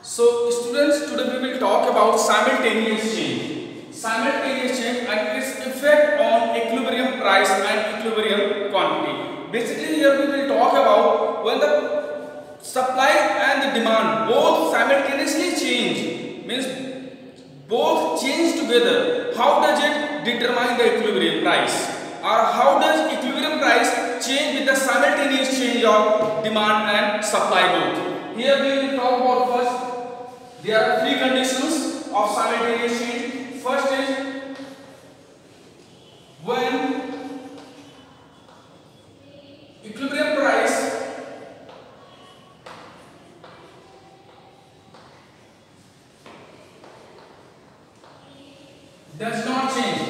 So students, today we will talk about simultaneous change. Simultaneous change and its effect on equilibrium price and equilibrium quantity. Basically here we will talk about when the supply and the demand both simultaneously change, means both change together. How does it determine the equilibrium price? Or how does equilibrium price change with the simultaneous change of demand and supply both? Here we will talk about first. There are three conditions of simultaneous change. First is when equilibrium price does not change.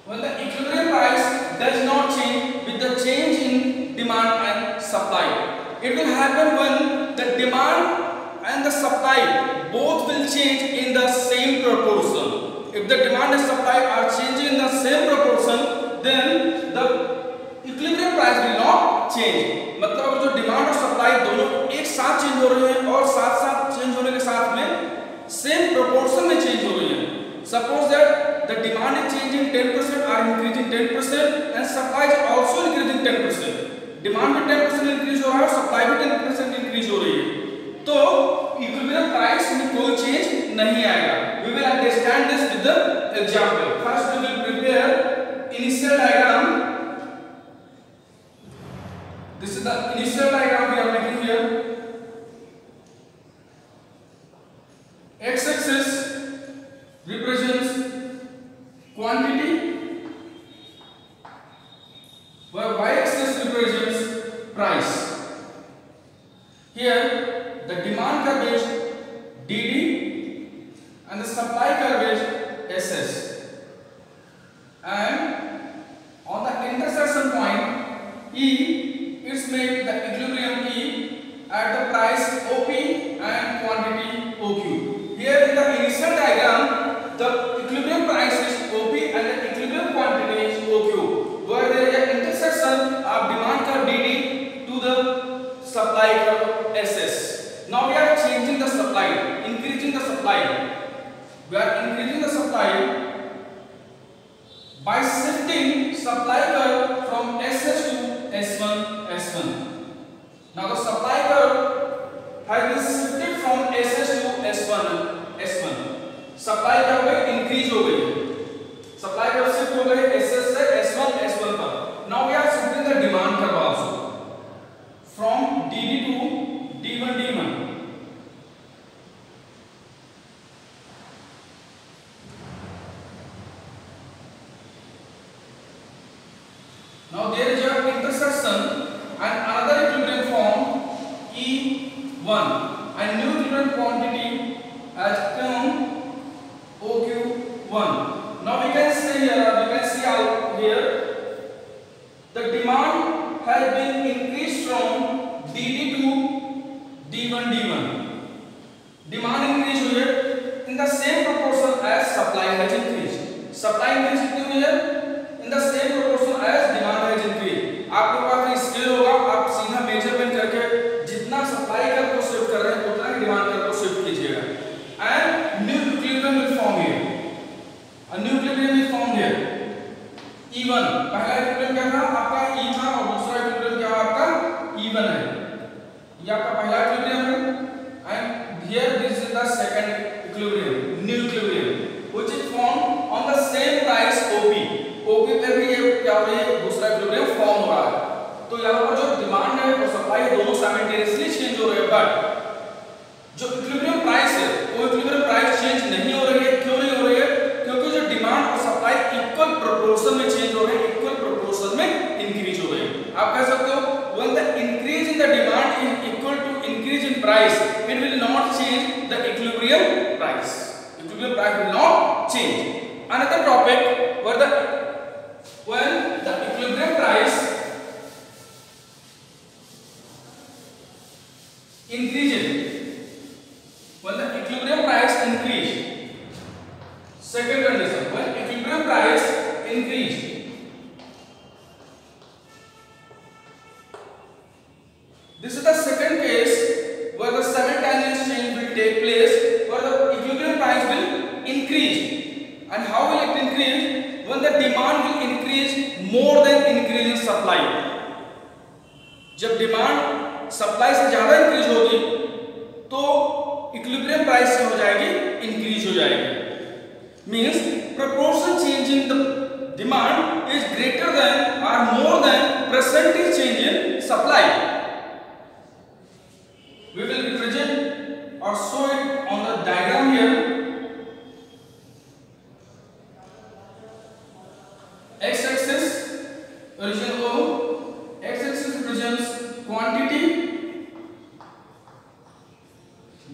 When the equilibrium price does not change with the change in demand and supply. It will happen when the demand and the supply both will change in the same proportion. If the demand and supply are changing in the same proportion, then the equilibrium price will not change. मतलब अगर जो demand और supply दोनों एक साथ change हो रहे हैं और साथ साथ चेंज होने के साथ में सेम प्रोपोर्शन में चेंज हो रही है. Suppose that the demand is changing 10% or increasing 10% and supply is also increasing 10%. Demand में 10% इंक्रीज हो रहा है और सप्लाई भी 10% इंक्रीज हो रही है, तो इक्विलिब्रियम प्राइस में कोई चेंज नहीं आएगा. We will understand this with the example. First we will prepare initial diagram. This is the initial diagram we are making here. X-axis represents quantity, while y-axis represents price. Here the demand curve is DD and the supply curve is SS, and on the intersection point E, it's made the equilibrium E at the price OP and quantity OQ. Here in the initial diagram, the equilibrium price is OP and the equilibrium quantity is OQ, where there is an intersection of demand curve DD to the supply curve SS. Now we are changing the supply, increasing the supply. We are increasing the supply by shifting supply curve from SS to S1, S1. Now the supply curve has been shifted from SS to S1, S1. Supply curve में increase हो गई, supply curve shift हो गई SS से S1, S1 पर. Now we are shifting the demand curve also from DD to D1, D1. Now there is a intersection and another equilibrium form E1 and new equilibrium quantity has come OQ1. Now we can see here, we can see out here, the demand has been increased from DD to D1, D1. Demand increase हुई है in the same proportion as supply has increased. Supply increase कितनी हुई है? In the same proportion as demand has increased. आपके पास scale होगा, आप सीधा measurement करके जितना सप्लाई कर्व को शिफ्ट कर रहे हैं उतना ही डिमांड कर्व को शिफ्ट कीजिएगा. And new equilibrium will form here. A new equilibrium is formed here. E1 पहला equilibrium क्या था आपका E था और दूसरा equilibrium क्या आपका E1 है. ये आपका पहला equilibrium है and here this is the second equilibrium, new equilibrium which is formed on the same price OP. OP पे भी ये क्या हो रही है, दूसरा equilibrium form हो रहा है. तो यहाँ पर जो डिमांड है और सप्लाई दोनों साइमल्टेनियसली चेंज हो रहे हैं, बट जो इक्विलिब्रियम प्राइस है वो इक्विलिब्रियम प्राइस चेंज नहीं हो रही है. क्यों नहीं हो रही है? क्योंकि जो डिमांड और सप्लाई इक्वल प्रोपोर्शन में चेंज हो रहे हैं, इक्वल प्रोपोर्शन में इंक्रीज हो रहे हैं. आप कह सकते हो when the increase in the demand is equal to increase in price, it will not change the equilibrium price. Equilibrium price will not change. Another topic when the equilibrium price increases, when the equilibrium price increase. Second condition, when equilibrium price increase, This is the second case where the simultaneous change will take place, where the equilibrium price will increase. And how will it increase? When the demand will increase more than increase in supply. जब demand supply से ज्यादा increase होगी तो equilibrium price से हो जाएगी increase हो जाएगी. Means proportion change in the demand is greater than or more than percentage change in supply. We will represent or show it on the diagram here. X-axis origin O, X-axis represents quantity,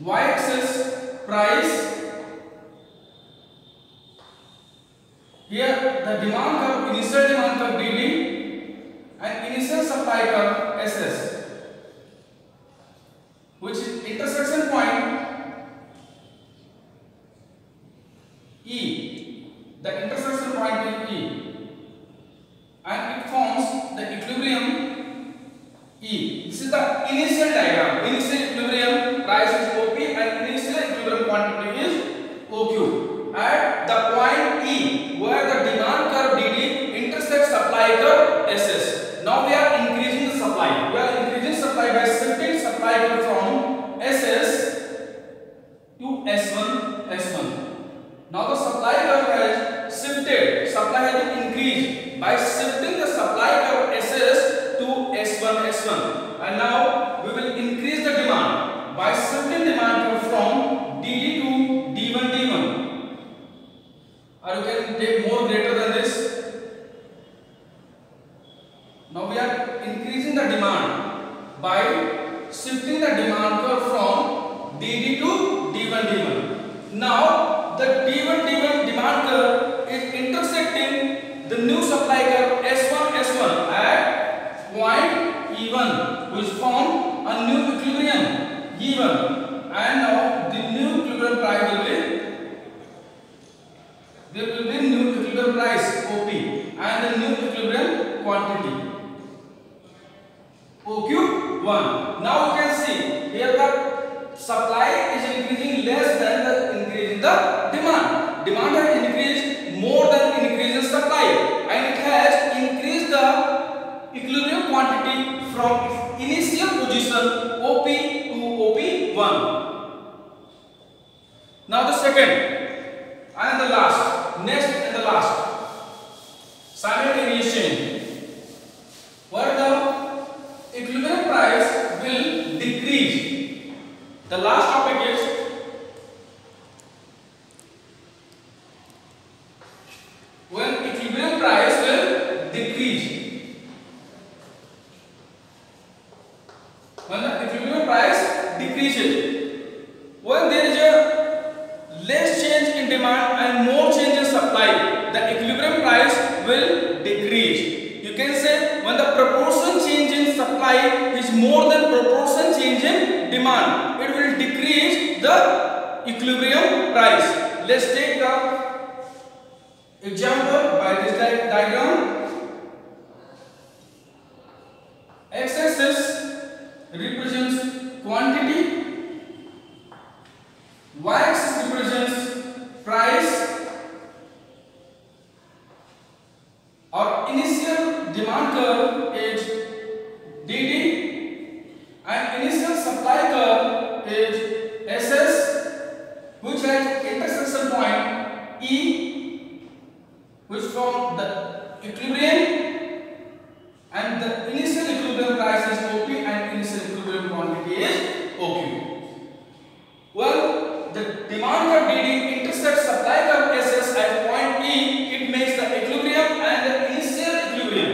Y-axis price. Here the demand curve, initial demand curve DD and initial supply curve SS, which is intersection point E. The intersection point is E, and it forms the equilibrium E. This is the initial diagram. Initial equilibrium price is OP and initial equilibrium quantity is OQ. At the point E, where the demand curve DD intersects supply curve SS. Now we are increasing the supply. We are increasing supply by shifting supply curve from SS to S1, S1. Now the supply curve has shifted. Supply has been increased by shifting the supply curve SS to S1, S1. And now we will increase the demand by shifting demand curve from DD to D1, D1. Or you can take more greater than this. Now we are increasing the demand by shifting the demand curve from DD to D1, D1. Now the D1, D1 demand curve is intersecting the new supply curve S1, S1 at point E1, which form a new equilibrium E1. And now the new equilibrium price will be, there will be new equilibrium price OP and the new equilibrium quantity OQ1. Now you can see here the supply is increasing less than the increase in the demand. Demand has increased more than increase in supply, and it has increased the equilibrium quantity from its initial position OP to OP1. Now the second and the last, next and the last, simultaneous change, where the equilibrium price will decrease. The last topic is when equilibrium price will decrease. When the equilibrium price decreases, when there is a less change in demand and more change in supply, the equilibrium price will decrease. You can say when the proportion change in supply is more than proportion change in demand, it will decrease the equilibrium price. Let's take the example by this diagram. X-axis represents quantity, Y-axis represents price. Our initial demand curve is DD and initial supply curve is SS, which has intersection point E, which from the equilibrium, and the initial equilibrium price is OP and initial equilibrium quantity is OQ. Well, the demand curve DD intersects supply curve SS at point E. It makes the equilibrium and the initial equilibrium,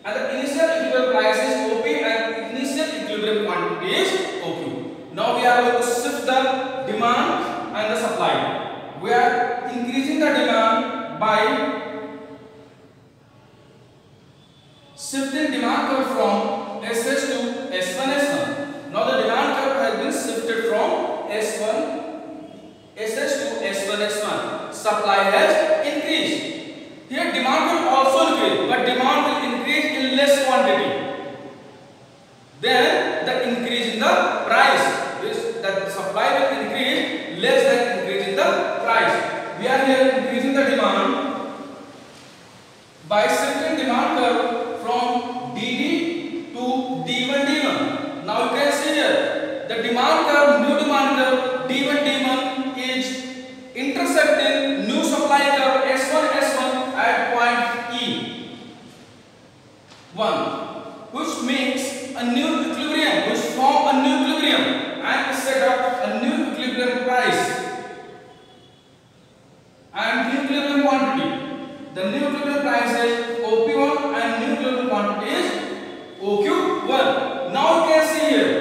and the initial equilibrium price is OP and initial equilibrium quantity is OQ. Now we are going to shift the demand and the supply. We are increasing the demand by shifting demand curve from SS to S1, S1. Now the demand curve has been shifted from S1, SS to S1, S1. Supply has increased. Here demand will also increase, but demand will increase in less quantity. Then the increase in the price. That supply will increase less than increase in the price. We are here increasing the demand by shifting demand curve from DD to D1 D1. Now you can see here the demand curve, new demand curve D1 D1 is intersecting new supply curve S1 S1 at point E1, which makes a new equilibrium, which form a new equilibrium and set up a new equilibrium price and new equilibrium quantity. The new equilibrium price is OP1 and new equilibrium quantity is OQ1. Now you can see here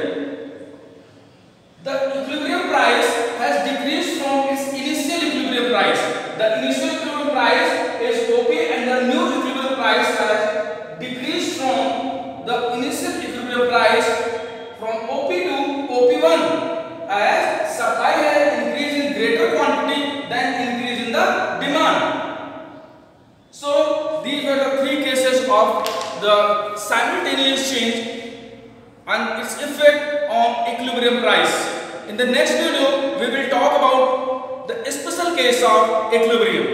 the equilibrium price has decreased from its initial equilibrium price. The initial equilibrium price is OP and the new equilibrium price has decreased from the initial equilibrium price from OP to OP1 as supply has increased in greater quantity than increase in the demand. So these were the three cases of the simultaneous change and its effect on equilibrium price. In the next video, we will talk about the special case of equilibrium.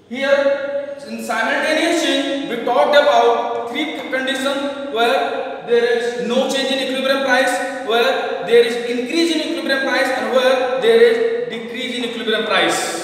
Here, in simultaneous change, we talked about three conditions where there is no change in equilibrium price, where there is increase in equilibrium price, and where there is decrease in equilibrium price.